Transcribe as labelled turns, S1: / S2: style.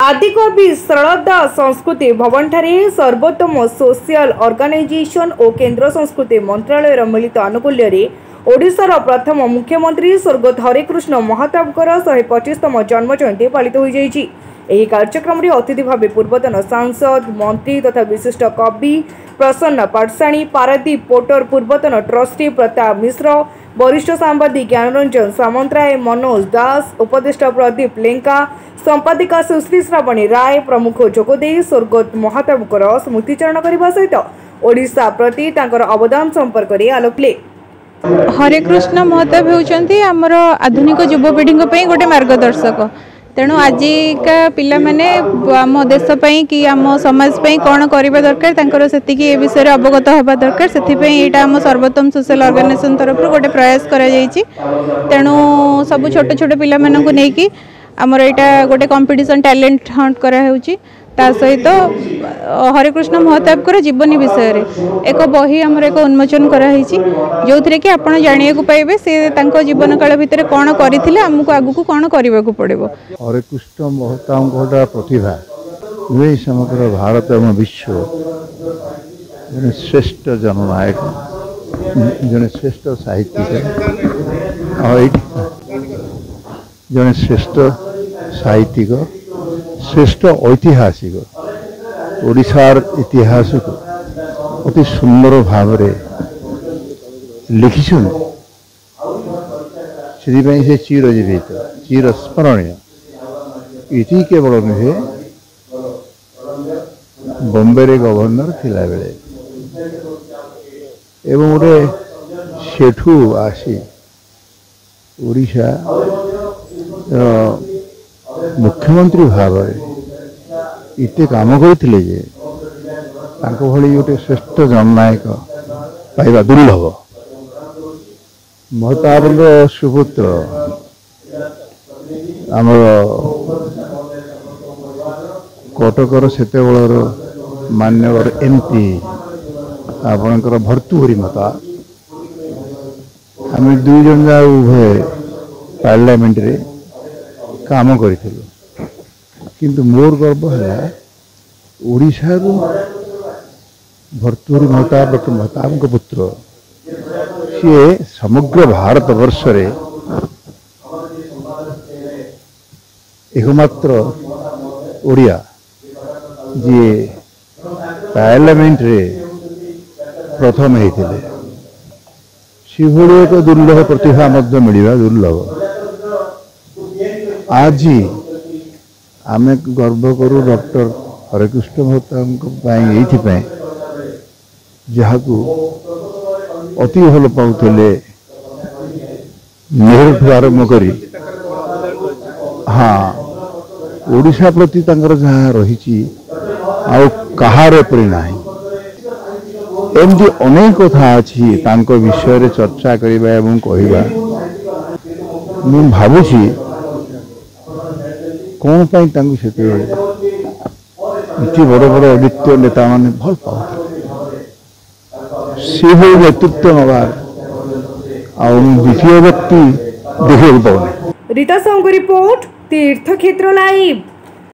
S1: आदिकवि सरलदा संस्कृति भवन ठारे सर्वोत्तम सोशल ऑर्गेनाइजेशन और केंद्र संस्कृति मंत्रालय मिलित आनुकूल्य ओडिशार प्रथम मुख्यमंत्री स्वर्गत हरेकृष्ण महताबकर 125तम जन्म जयंती पालित हो जाइछि। एही कार्यक्रम रे अतिथि भावे पूर्वतन सांसद मंत्री तथा विशिष्ट कवि प्रसन्न पाठशाणी पारादीप पोर्टर पूर्वतन ट्रस्टी प्रताप मिश्र वरिष्ठ सांबादिक ज्ञानरंजन सामंतराय मनोज दास उपदेष्टा प्रदीप लेंका संपादिका सुश्री श्रावणी राय प्रमुख जोगदे स्वर्गत महताबकर स्मृतिचारण करने सहित ओडिशा प्रति तांकर अवदान संपर्क में आलोकले।
S2: हरेकृष्ण महताब होउचंती हमर आधुनिक युवपीढ़ी गोटे मार्गदर्शक। तेणु आजिका पिला माने आम देश कि आम समाज कौन करबा दरकार तांकर सेतिकी ए विषय अवगत होबा दरकार। सेथिपई एटा आम सर्वोत्तम सोशल ऑर्गेनाइजेशन तरफ गोटे प्रयास करा जायछि। तेणु सब छोट छोट पिला मानकु नेकी आमर एटा गोटे कंपटीशन टैलेंट हंट करा हेउछि। ता सहित हरेकृष्ण महताबकर जीवनी विषय रे एक बही आमर एक उन्मोचन करा हिछि जो थरे कि आपण जानिया को पाइबे से तांको जीवन काल भितर कोन करिथिले हमकु आगु कोन करबा को पड़िबो।
S3: हरेकृष्ण महताबकर प्रतिभा वे समग्र भारत एवं विश्व जने श्रेष्ठ जननायक जने श्रेष्ठ साहित्यिक और जने श्रेष्ठ साहित्यिक श्रेष्ठ ऐतिहासिक ओडिशार इतिहास को अति सुंदर भाव लिखिछन। से चिरजीवित चिरस्मरणीय इति केवल नुहे बॉम्बे रे गवर्नर थिला बेले एवं गोटे सेठू आसी ओडिशा मुख्यमंत्री भाव इते काम करते जे भली गोटे श्रेष्ठ जननायक पाइबा दुर्लभ। महताब सुपुत्र आम कटकर सेते मान्यवर एमपी आपणकर भर्तृहरि महताब आम दुई जन जा उभय पार्लियामेंट रे काम करिथिलु। किंतु मोर गर्व है ओडिशा रु भर्तृहरि महताब डॉक्टर महताब को पुत्र सी समग्र भारत वर्ष रे एकमात्र ओडिया जी पार्लियामेंट रे प्रथम होते सी भली एक दुर्लभ प्रतिभा मध्य मिलवा दुर्लभ। आज आम गर्व करूँ डॉक्टर हरेकृष्ण महताब जहाँ अति भल पाते नेहरू आरंभ करी हाँ ओडिशा प्रति जहाँ रही कहार ना एमती अनेक कथा अच्छी विषय रे चर्चा करवा एवं कहवा मु भावुची कौन से बड़ बड़ अद्वितीय नेता मैंने भल पाते से नेतृत्व नवार द्वितीय व्यक्ति देखा पाने।
S1: रीता साहू रिपोर्ट तीर्थक्षेत्र लाइव।